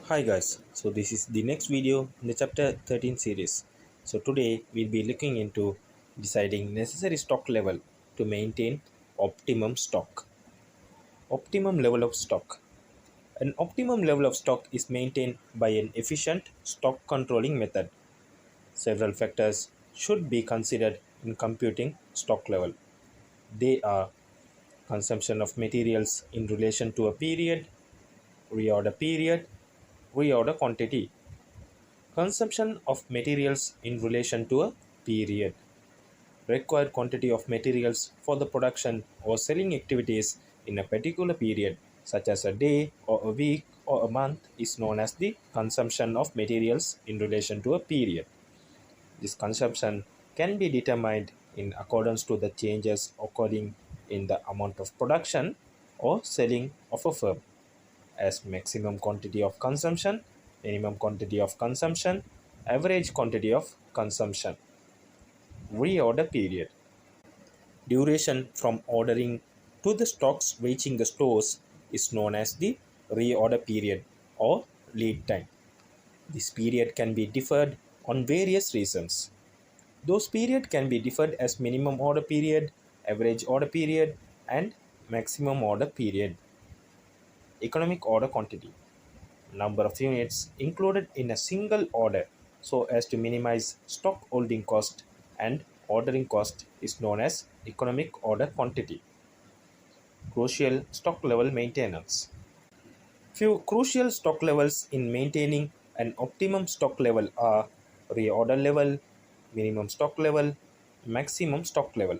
Hi guys, so this is the next video in the chapter 13 series. So today we'll be looking into deciding necessary stock level to maintain optimum stock. Optimum level of stock. An optimum level of stock is maintained by an efficient stock controlling method. Several factors should be considered in computing stock level. They are consumption of materials in relation to a period, reorder quantity. Consumption of materials in relation to a period. Required quantity of materials for the production or selling activities in a particular period, such as a day or a week or a month, is known as the consumption of materials in relation to a period. This consumption can be determined in accordance to the changes occurring in the amount of production or selling of a firm, as maximum quantity of consumption, minimum quantity of consumption, average quantity of consumption. Reorder period. Duration from ordering to the stocks reaching the stores is known as the reorder period or lead time. This period can be deferred on various reasons. Those periods can be deferred as minimum order period, average order period, and maximum order period. Economic order quantity. Number of units included in a single order so as to minimize stock holding cost and ordering cost is known as economic order quantity. Crucial stock level maintenance. Few crucial stock levels in maintaining an optimum stock level are reorder level, minimum stock level, maximum stock level.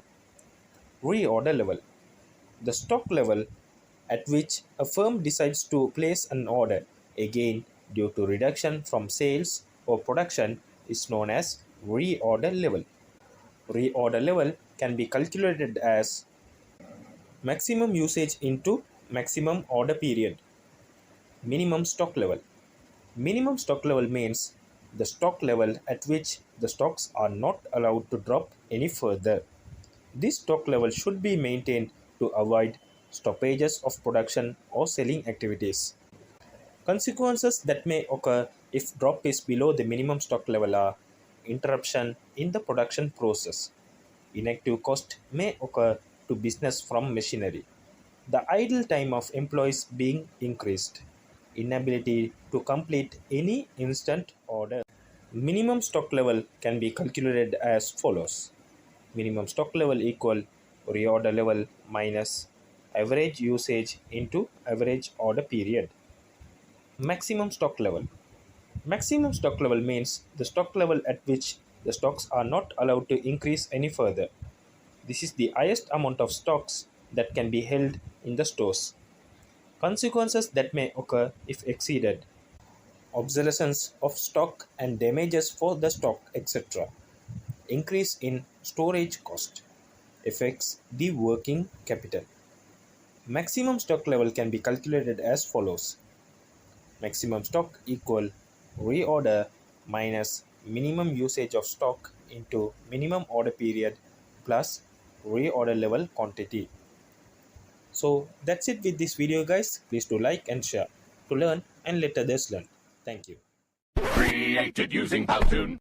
Reorder level. The stock level at which a firm decides to place an order again due to reduction from sales or production is known as reorder level. Reorder level can be calculated as maximum usage into maximum order period. Minimum stock level. Minimum stock level means the stock level at which the stocks are not allowed to drop any further. This stock level should be maintained to avoid stoppages of production or selling activities. Consequences that may occur if drop is below the minimum stock level are interruption in the production process. Inactive cost may occur to business from machinery. The idle time of employees being increased. Inability to complete any instant order. Minimum stock level can be calculated as follows. Minimum stock level equal reorder level minus average usage into average order period. Maximum stock level. Maximum stock level means the stock level at which the stocks are not allowed to increase any further. This is the highest amount of stocks that can be held in the stores. Consequences that may occur if exceeded. Obsolescence of stock and damages for the stock, etc. Increase in storage cost affects the working capital. Maximum stock level can be calculated as follows. Maximum stock equal reorder minus minimum usage of stock into minimum order period plus reorder level quantity. So that's it with this video guys. Please do like and share to learn and let others learn. Thank you. Created using Powtoon.